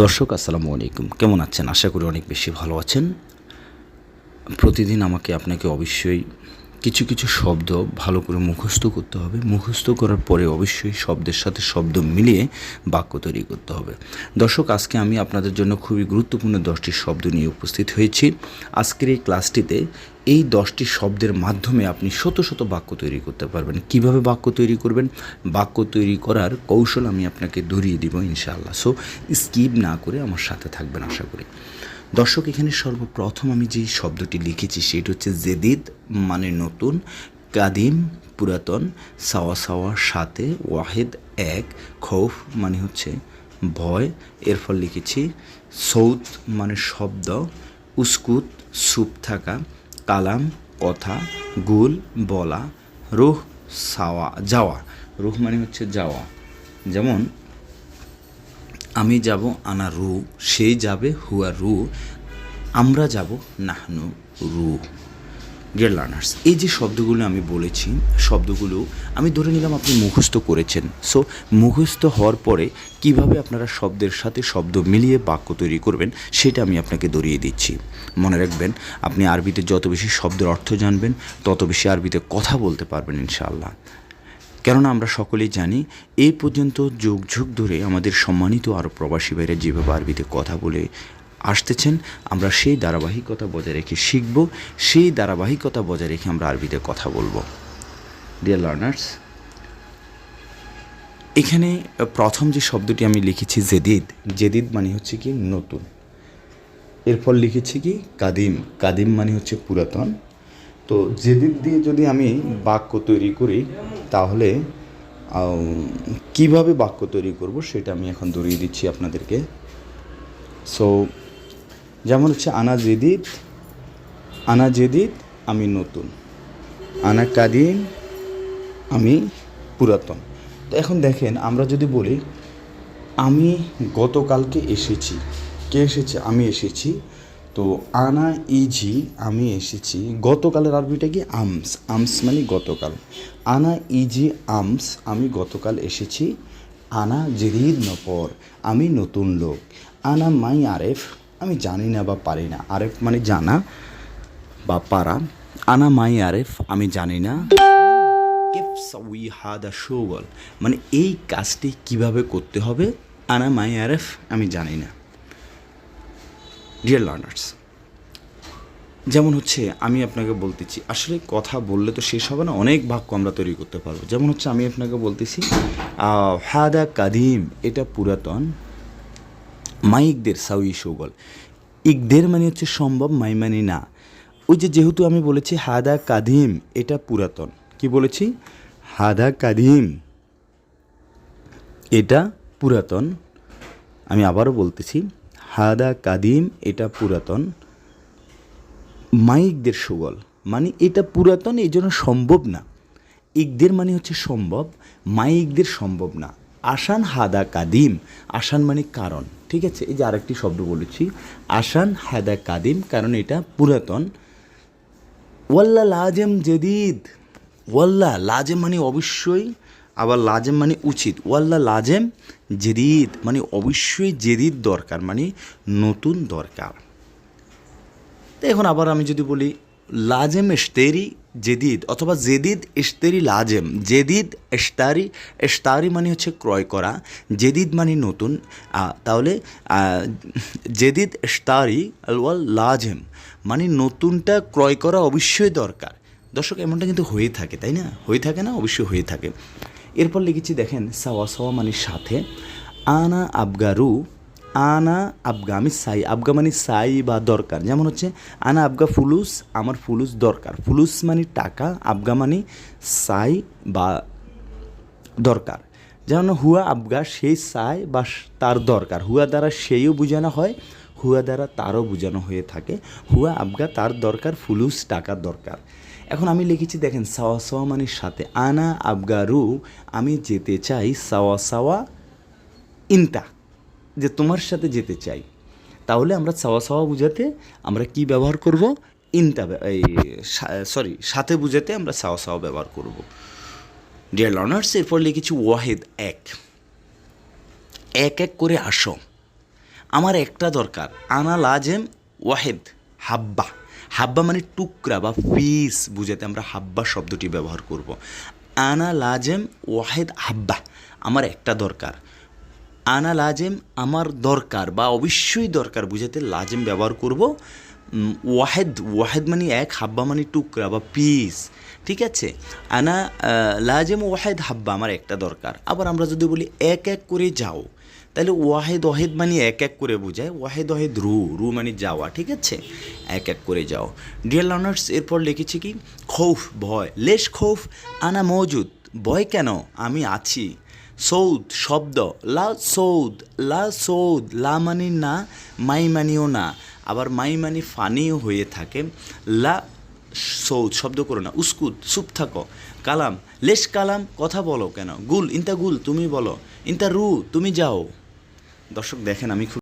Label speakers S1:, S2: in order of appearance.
S1: দর্শক আসসালামু আলাইকুম, কেমন আছেন? আশা করি অনেক বেশি ভালো আছেন। প্রতিদিন আপনাকে অবশ্যই কিছু কিছু শব্দ ভালো করে মুখস্থ করতে হবে। মুখস্থ করার পরে অবশ্যই শব্দের সাথে শব্দ মিলিয়ে বাক্য তৈরি করতে হবে। দর্শক, আজকে আমি আপনাদের জন্য খুবই গুরুত্বপূর্ণ 10টি শব্দ নিয়ে উপস্থিত হয়েছি। আজকের এই ক্লাসটিতে এই 10টি শব্দের মাধ্যমে আপনি শত শত বাক্য তৈরি করতে পারবেন। কিভাবে বাক্য তৈরি করবেন, বাক্য তৈরি করার কৌশল আমি আপনাকে ধরিয়ে দিব ইনশাআল্লাহ। সো স্কিপ না করে আমার সাথে থাকবেন আশা করি। দর্শক, এখানে সর্বপ্রথম আমি যেই শব্দটি লিখেছি সেটি হচ্ছে জেদিদ মানে নতুন, কাদিম পুরাতন, সাওয়া সাওয়া সাথে, ওয়াহেদ এক, খৌফ মানে হচ্ছে ভয়, এরপর লিখেছি সৌত মানে শব্দ, উস্কুত চুপ থাকা, কালাম কথা, গুল বলা, রুহ সাওয়া যাওয়া। রুহ মানে হচ্ছে যাওয়া, যেমন আমি যাব আনা রু, সে যাবে হুয়া রু, আমরা যাব নাহনু রু। ডিয়ার লার্নার্স, এই যে শব্দগুলো আমি বলেছি, শব্দগুলো আমি ধরে নিলাম আপনি মুখস্থ করেছেন। সো মুখস্থ হওয়ার পরে কিভাবে আপনারা শব্দের সাথে শব্দ মিলিয়ে বাক্য তৈরি করবেন সেটা আমি আপনাকে ধরিয়ে দিচ্ছি। মনে রাখবেন, আপনি আরবিতে যত বেশি শব্দের অর্থ জানবেন তত বেশি আরবিতে কথা বলতে পারবেন ইনশাআল্লাহ। কেননা আমরা সকলেই জানি এই পর্যন্ত যুগ যুগ ধরে আমাদের সম্মানিত আরও প্রবাসী ভাইরা যেভাবে আরবিতে কথা বলে আসতেছেন, আমরা সেই ধারাবাহিকতা বজায় রেখে শিখব, সেই ধারাবাহিকতা বজায় রেখে আমরা আরবিতে কথা বলবো। ডিয়ার লার্নার্স, এখানে প্রথম যে শব্দটি আমি লিখেছি জেদিদ, জেদিদ মানে হচ্ছে কি নতুন। এরপর লিখেছি কি কাদিম, কাদিম মানে হচ্ছে পুরাতন। তো জেদিদ দিয়ে যদি আমি বাক্য তৈরি করি তাহলে কিভাবে বাক্য তৈরি করব সেটা আমি এখন ধরিয়ে দিচ্ছি আপনাদেরকে। সো যেমন হচ্ছে আনা জেদিদ, আনা জেদিদ আমি নতুন, আনা কাদিম আমি পুরাতন। তো এখন দেখেন, আমরা যদি বলি আমি গতকালকে এসেছি, কে এসেছে? আমি এসেছি। তো আনা ইজি আমি এসেছি, গতকালের আরবিটা কি আমস, আমস মানে গতকাল। আনা ইজি আমস আমি গতকাল এসেছি। আনা জেদিদ নপর আমি নতুন লোক। আনা মাই আরেফ আমি জানি না বা পারি না, আরেফ মানে জানা বা পারা। আনা মাই আরেফ আমি জানি না। কেফ সাউই হাদা শোগল মানে এই কাজটি কিভাবে করতে হবে। আনা মাই আরেফ আমি জানি না। ডিয়ার লার্নার্স, যেমন হচ্ছে আমি আপনাকে বলতেছি, আসলে কথা বললে তো শেষ হবে না, অনেক বাক্য আমরা তৈরি করতে পারবো। যেমন হচ্ছে আমি আপনাকে বলতেছি হাদা কাদিম এটা পুরাতন, মাইকদের সাউই শোগল, ইকদের মানে হচ্ছে সম্ভব, মাই মানে না। ওই যে যেহেতু আমি বলেছি হাদা কাদিম এটা পুরাতন, কি বলেছি? হাদা কাদিম এটা পুরাতন। আমি আবারও বলতেছি হাদা কাদিম এটা পুরাতন। মাইকদের সুগল মানে এটা পুরাতন এই জন্য সম্ভব না। ইকদের মানে হচ্ছে সম্ভব, মাইকদের সম্ভব না। আসান হাদা কাদিম, আসান মানে কারণ, ঠিক আছে? এই যে আরেকটি শব্দ বলেছি আসান হাদা কাদিম, কারণ এটা পুরাতন। ওয়াল্লা লাজেম জেদিদ, ওয়াল্লা লাজেম মানে অবশ্যই, আবার লাজেম মানে উচিত। ওয়াল্লা লাজেম জেদিদ মানে অবশ্যই জেদিদ দরকার মানে নতুন দরকার। তো এখন আবার আমি যদি বলি লাজেম এশতেরি জেদিদ অথবা জেদিদ এশতেরি লাজেম, জেদিদ এশতারি, এশতারি মানে হচ্ছে ক্রয় করা, জেদিদ মানে নতুন, তাহলে জেদিদ এশতারি আলওয়াল লাজেম মানে নতুনটা ক্রয় করা অবশ্যই দরকার। দর্শক, এমনটা কিন্তু হয়ে থাকে, তাই না? হয়ে থাকে না? অবশ্যই হয়ে থাকে। এরপর লিখেছি দেখেন সাওয়া সাওয়া মানে সাথে, আনা আবগারু, আনা আবগা আমি সাই, আবগা মানে সাই বা দরকার। যেমন হচ্ছে আনা আবগা ফুলুস আমার ফুলুস দরকার, ফুলুস মানে টাকা, আবগা মানে সাই বা দরকার। যেমন হুয়া আবগা সেই সাই বা তার দরকার, হুয়া দ্বারা সেইও বোঝানো হয়, হুয়া দ্বারা তারও বোঝানো হয়ে থাকে। হুয়া আবগা তার দরকার, ফুলুস টাকার দরকার। এখন আমি লিখেছি দেখেন সাওয়া সাওয়া মানে সাথে, আনা আবগারু আমি যেতে চাই, সাওয়া সাওয়া ইনতা যে তোমার সাথে যেতে চাই। তাহলে আমরা সাওয়া সাওয়া বুঝাতে আমরা কি ব্যবহার করব? ইনতা, এই সাথে বুঝাতে আমরা সাওয়া সাওয়া ব্যবহার করব। ডিয়ার লার্নার্স, এরপর লিখেছি ওয়াহেদ এক, এক এক করে আসো। আমার একটা দরকার। আনা লাজেম ওয়াহেদ হাব্বা। হাব্বা মানে টুকরা বা পিস বুঝাতে আমরা হাব্বা শব্দটি ব্যবহার করব। আনা লাজেম ওয়াহেদ হাব্বা, আমার একটা দরকার। আনা লাজেম আমার দরকার বা অবশ্যই দরকার বুঝাতে লাজেম ব্যবহার করব। ওয়াহেদ, ওয়াহেদ মানে এক, হাব্বা মানে টুকরা বা পিস, ঠিক আছে। আনা লাজেম ওয়াহেদ হাব্বা, আমার একটা দরকার। আবার আমরা যদি বলি এক এক করে যাও, তাহলে ওয়াহেদ ওয়াহেদ মানে এক এক করে বোঝায়, ওয়াহেদ ওয়াহেদ রু, রু মানে যাওয়া, ঠিক আছে, এক এক করে যাও। ডিয়ার লার্নার্স, এরপর লিখেছি কি খৌফ ভয়, লেশ খৌফ আনা মজুদ, ভয় কেন, আমি আছি। সৌদ শব্দ, লা সৌদ, লা সৌদ, লা মানে না, মাই মানিও না, আবার মাই মানে ফানিও হয়ে থাকে। লা সৌদ শব্দ করো না। উস্কুদ চুপ থাকো। কালাম লেশ কালাম, কথা বলো কেন। গুল ইন্তা গুল, তুমি বলো। ইন্তা রু, তুমি যাও। দর্শক দেখেন, আমি খুব